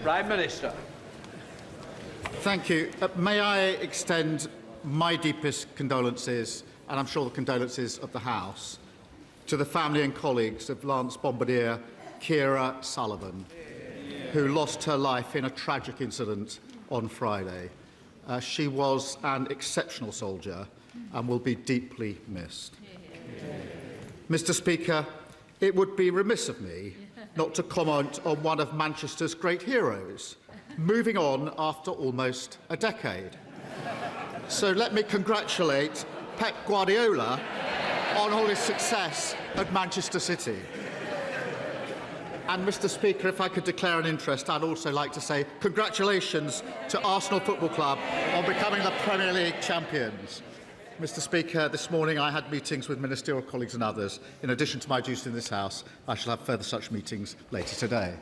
Prime Minister. Thank you. May I extend my deepest condolences, and I'm sure the condolences of the House, to the family and colleagues of Lance Bombardier Keir Starmer, who lost her life in a tragic incident on Friday. She was an exceptional soldier and will be deeply missed. Mr. Speaker, it would be remiss of me not to comment on one of Manchester's great heroes, moving on after almost a decade. So let me congratulate Pep Guardiola on all his success at Manchester City. And, Mr. Speaker, if I could declare an interest, I'd also like to say congratulations to Arsenal Football Club on becoming the Premier League champions. Mr. Speaker, this morning I had meetings with ministerial colleagues and others. In addition to my duties in this House, I shall have further such meetings later today.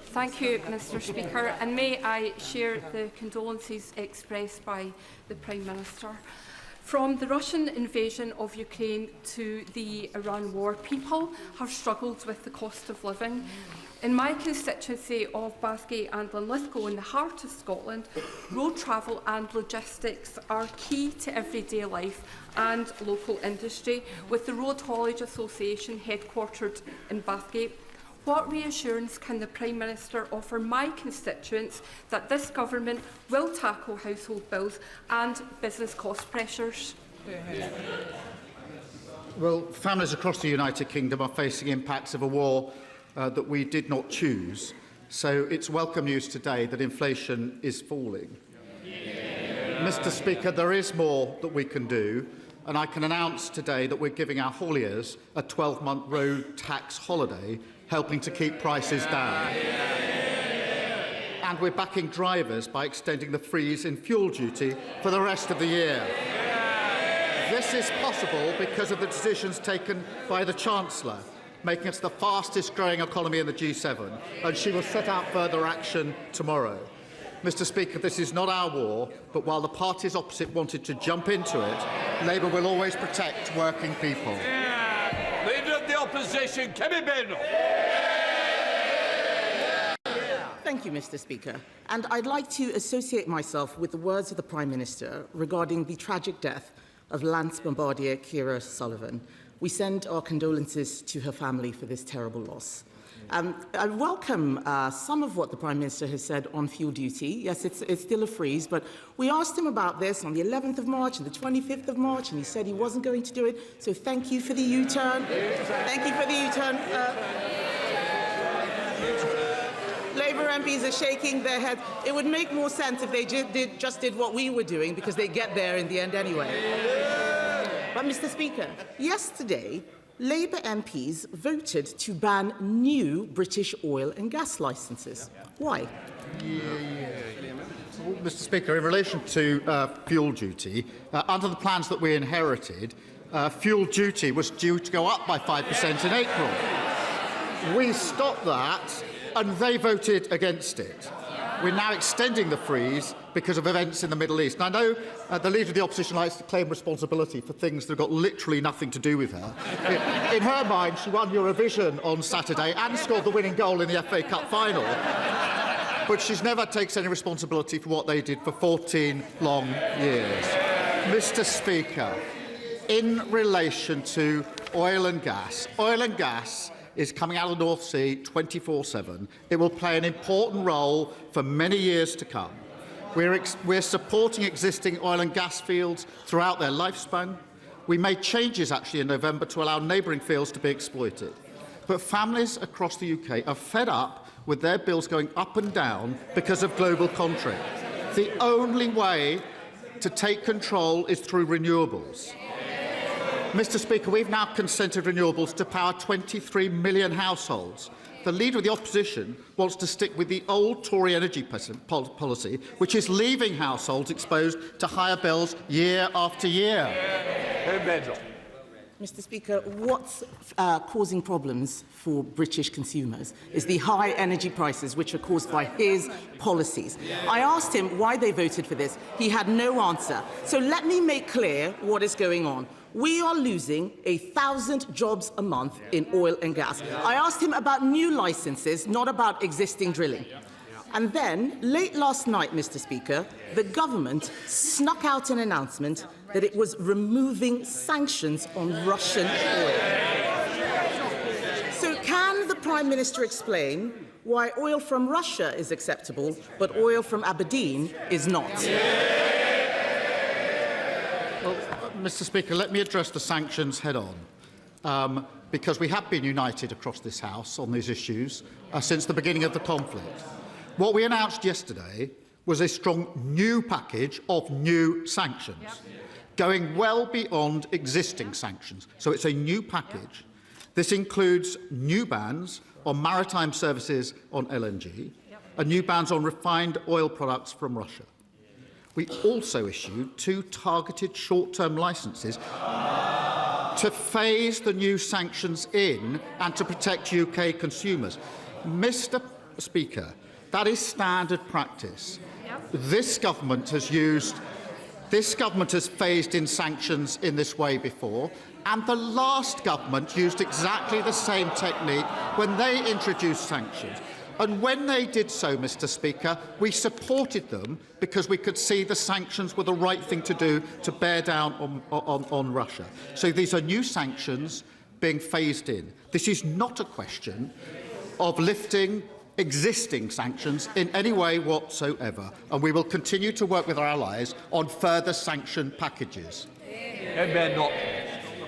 Thank you, Mr. Speaker, and may I share the condolences expressed by the Prime Minister. From the Russian invasion of Ukraine to the Iran war, people have struggled with the cost of living. In my constituency of Bathgate and Linlithgow, in the heart of Scotland, road travel and logistics are key to everyday life and local industry, with the Road Haulage Association headquartered in Bathgate. What reassurance can the Prime Minister offer my constituents that this government will tackle household bills and business cost pressures? Well, families across the United Kingdom are facing impacts of a war that we did not choose. So it's welcome news today that inflation is falling. Mr. Speaker, there is more that we can do, and I can announce today that we're giving our hauliers a 12-month road tax holiday, helping to keep prices down. And we're backing drivers by extending the freeze in fuel duty for the rest of the year. This is possible because of the decisions taken by the Chancellor, making us the fastest growing economy in the G7, and she will set out further action tomorrow. Mr. Speaker, this is not our war, but while the parties opposite wanted to jump into it, Labour will always protect working people. Leader of the Opposition, Kemi Badenoch. Thank you, Mr. Speaker. And I'd like to associate myself with the words of the Prime Minister regarding the tragic death of Lance Bombardier Keir Starmer. We send our condolences to her family for this terrible loss. I welcome some of what the Prime Minister has said on fuel duty. Yes, it's still a freeze, but we asked him about this on the 11th of March and the 25th of March, and he said he wasn't going to do it. So thank you for the U-turn. Thank you for the U-turn. Labour MPs are shaking their heads. It would make more sense if they just did what we were doing, because they get there in the end anyway. But, Mr. Speaker, yesterday, Labour MPs voted to ban new British oil and gas licences. Why? Well, Mr. Speaker, in relation to fuel duty, under the plans that we inherited, fuel duty was due to go up by 5% in April. We stopped that, and they voted against it. We're now extending the freeze because of events in the Middle East. And I know the Leader of the Opposition likes to claim responsibility for things that have got literally nothing to do with her. In her mind, she won Eurovision on Saturday and scored the winning goal in the FA Cup final. But she's never takes any responsibility for what they did for 14 long years. Mr. Speaker, in relation to oil and gas is coming out of the North Sea 24/7. It will play an important role for many years to come. We're supporting existing oil and gas fields throughout their lifespan. We made changes actually in November to allow neighbouring fields to be exploited. But families across the UK are fed up with their bills going up and down because of global conflict. The only way to take control is through renewables. Mr. Speaker, we've now consented renewables to power 23 million households. The Leader of the Opposition wants to stick with the old Tory energy policy, which is leaving households exposed to higher bills year after year. Mr. Speaker, what's causing problems for British consumers is the high energy prices, which are caused by his policies. I asked him why they voted for this. He had no answer. So let me make clear what is going on. We are losing 1,000 jobs a month in oil and gas. I asked him about new licences, not about existing drilling. And then, late last night, Mr. Speaker, the government snuck out an announcement that it was removing sanctions on Russian oil. So can the Prime Minister explain why oil from Russia is acceptable, but oil from Aberdeen is not? Well, Mr. Speaker, let me address the sanctions head-on, because we have been united across this House on these issues since the beginning of the conflict. What we announced yesterday was a strong new package of new sanctions, going well beyond existing sanctions. So it's a new package. This includes new bans on maritime services on LNG and new bans on refined oil products from Russia. We also issued 2 targeted short-term licences to phase the new sanctions in and to protect UK consumers. Mr. Speaker, that is standard practice. This government has phased in sanctions in this way before, and the last government used exactly the same technique when they introduced sanctions. And when they did so, Mr. Speaker, we supported them because we could see the sanctions were the right thing to do to bear down on Russia. So these are new sanctions being phased in. This is not a question of lifting existing sanctions in any way whatsoever, and we will continue to work with our allies on further sanction packages. Kemi Badenoch.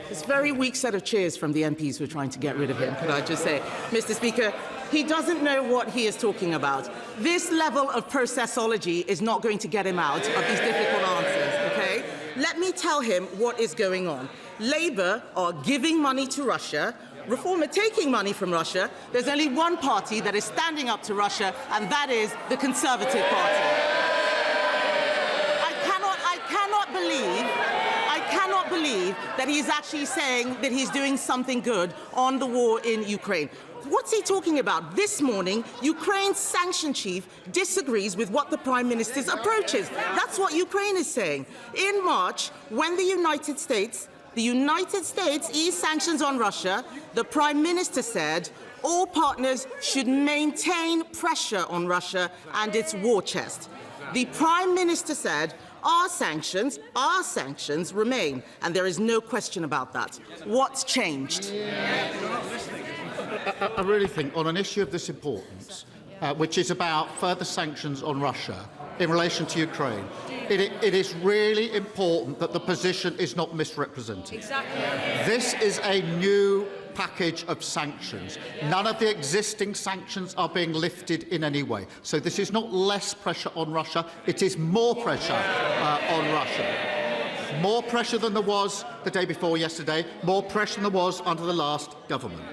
This very weak set of cheers from the MPs who are trying to get rid of him, could I just say. Mr. Speaker, he doesn't know what he is talking about. This level of processology is not going to get him out of these difficult answers, okay? Let me tell him what is going on. Labour are giving money to Russia, Reform are taking money from Russia. There's only one party that is standing up to Russia, and that is the Conservative Party. I cannot believe that he's actually saying that he's doing something good on the war in Ukraine. What's he talking about? This morning, Ukraine's sanction chief disagrees with what the Prime Minister's approach is. That's what Ukraine is saying. In March, when the United States eased sanctions on Russia, the Prime Minister said all partners should maintain pressure on Russia and its war chest. The Prime Minister said our sanctions remain, and there is no question about that. What's changed? I really think on an issue of this importance, which is about further sanctions on Russia in relation to Ukraine, it is really important that the position is not misrepresented. Exactly. This is a new package of sanctions. None of the existing sanctions are being lifted in any way. So this is not less pressure on Russia, it is more pressure on Russia. More pressure than there was the day before yesterday, more pressure than there was under the last government.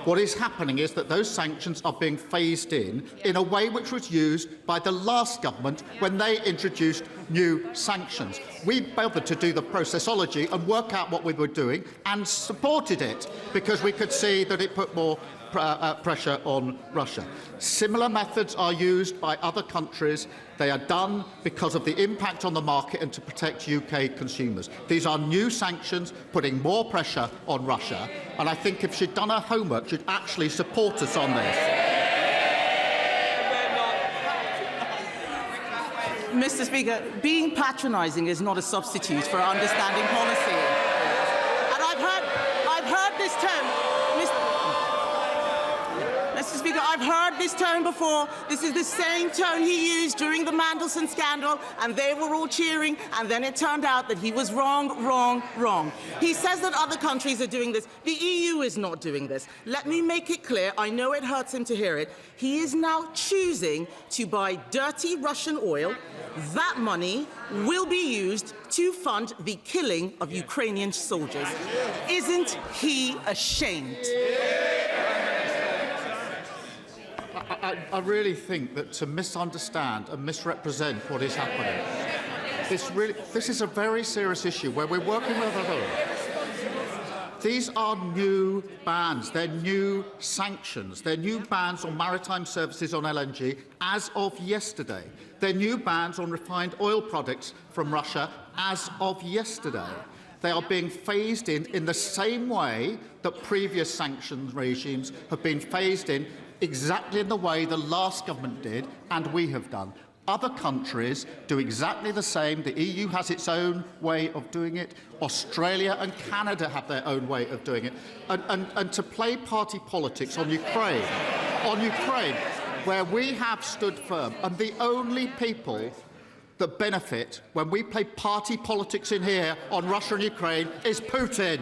What is happening is that those sanctions are being phased in a way which was used by the last government when they introduced new sanctions. We bothered to do the processology and work out what we were doing and supported it because we could see that it put more pressure on Russia. Similar methods are used by other countries. They are done because of the impact on the market and to protect UK consumers. These are new sanctions putting more pressure on Russia, and I think if she'd done her homework, she'd actually support us on this. Mr. Speaker, being patronising is not a substitute for understanding policy. And I've heard this term. Mr. Speaker, I've heard this tone before. This is the same tone he used during the Mandelson scandal, and they were all cheering, and then it turned out that he was wrong, wrong, wrong. He says that other countries are doing this. The EU is not doing this. Let me make it clear. I know it hurts him to hear it. He is now choosing to buy dirty Russian oil. That money will be used to fund the killing of Ukrainian soldiers. Isn't he ashamed? I really think that to misunderstand and misrepresent what is happening, this is a very serious issue where we're working with others. These are new bans, they're new sanctions, they're new bans on maritime services on LNG as of yesterday. They're new bans on refined oil products from Russia as of yesterday. They are being phased in the same way that previous sanctions regimes have been phased in, exactly in the way the last government did and we have done. Other countries do exactly the same. The EU has its own way of doing it. Australia and Canada have their own way of doing it. And to play party politics on Ukraine, where we have stood firm, and the only people that benefit when we play party politics in here on Russia and Ukraine is Putin.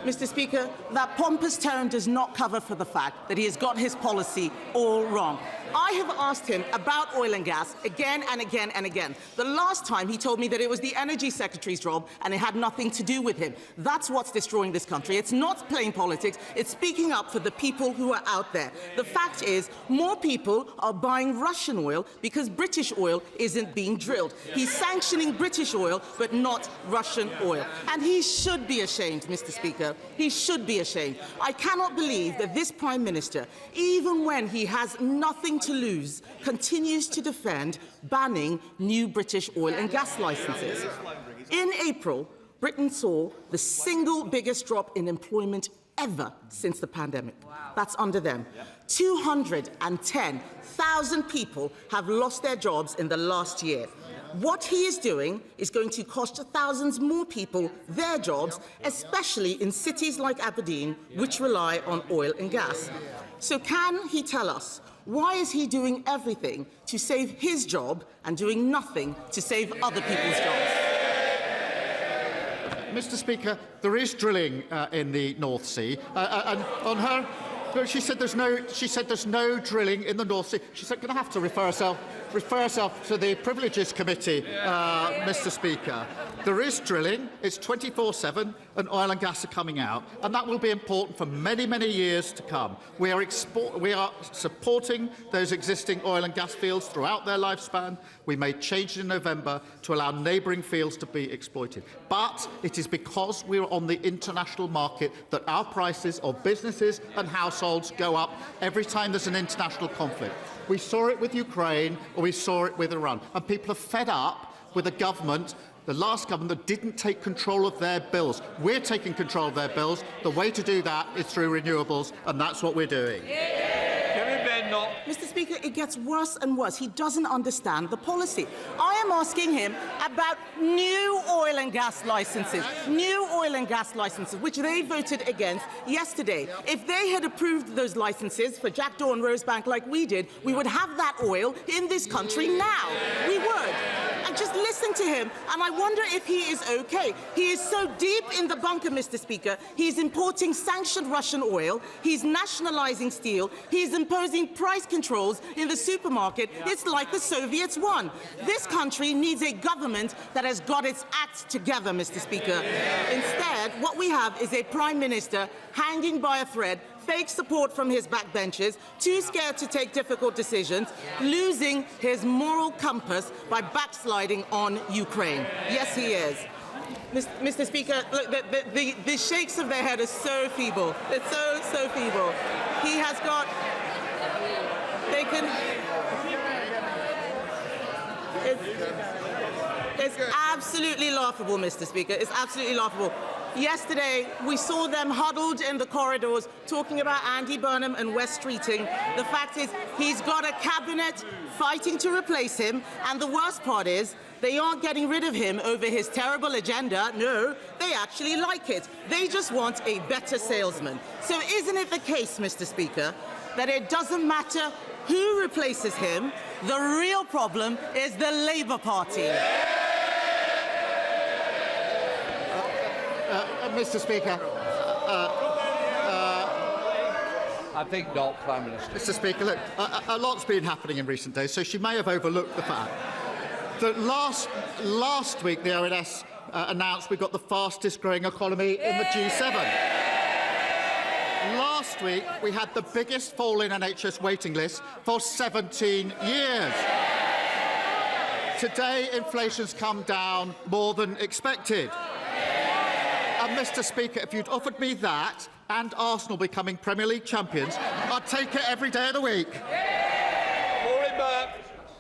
Mr. Speaker, that pompous tone does not cover for the fact that he has got his policy all wrong. I have asked him about oil and gas again and again and again. The last time he told me that it was the Energy Secretary's job and it had nothing to do with him. That's what's destroying this country. It's not playing politics. It's speaking up for the people who are out there. The fact is, more people are buying Russian oil because British oil isn't being drilled. He's sanctioning British oil, but not Russian oil. And he should be ashamed, Mr. Speaker. He should be ashamed. I cannot believe that this Prime Minister, even when he has nothing to lose, continues to defend banning new British oil and gas licences. In April, Britain saw the single biggest drop in employment ever since the pandemic. That's under them. 210,000 people have lost their jobs in the last year. What he is doing is going to cost thousands more people their jobs, especially in cities like Aberdeen, which rely on oil and gas. So can he tell us, why is he doing everything to save his job and doing nothing to save other people's jobs? Mr. Speaker, there is drilling in the North Sea, and on her, she said there's no drilling in the North Sea. She said, "Going to have to refer herself to the Privileges Committee, Mr. Speaker." There is drilling. It's 24/7, and oil and gas are coming out, and that will be important for many, many years to come. We are supporting those existing oil and gas fields throughout their lifespan. We made changes in November to allow neighbouring fields to be exploited. But it is because we are on the international market that our prices of businesses and households go up every time there's an international conflict. We saw it with Ukraine, or we saw it with Iran, and people are fed up with a government, the last government, that didn't take control of their bills. We're taking control of their bills. The way to do that is through renewables, and that's what we're doing. Kemi Badenoch. Mr. Speaker, it gets worse and worse. He doesn't understand the policy. I am asking him about new oil and gas licences, which they voted against yesterday. If they had approved those licences for Jackdaw and Rosebank like we did, we would have that oil in this country now. We would. And just listen to him, and I wonder if he is okay. He is so deep in the bunker, Mr. Speaker. He's importing sanctioned Russian oil. He's nationalising steel. He's imposing price controls in the supermarket. It's like the Soviets won. This country needs a government that has got its act together, Mr. Speaker. Instead, what we have is a Prime Minister hanging by a thread, fake support from his backbenchers, too scared to take difficult decisions, losing his moral compass by backsliding on Ukraine. Yes, he is. Mr. Speaker, look, the shakes of their head are so feeble. It's so feeble. He has got... They can... It's absolutely laughable, Mr. Speaker. It's absolutely laughable. Yesterday, we saw them huddled in the corridors talking about Andy Burnham and West Streeting. The fact is, he's got a cabinet fighting to replace him, and the worst part is, they aren't getting rid of him over his terrible agenda. No, they actually like it. They just want a better salesman. So isn't it the case, Mr. Speaker, that it doesn't matter who replaces him, the real problem is the Labour Party? Mr. Speaker. I think not, Prime Minister. Mr. Speaker, look, a lot's been happening in recent days, so she may have overlooked the fact that last week the ONS announced we've got the fastest growing economy in the G7. Last week we had the biggest fall in NHS waiting lists for 17 years. Today inflation's come down more than expected. And Mr. Speaker, if you'd offered me that and Arsenal becoming Premier League champions, I'd take it every day of the week.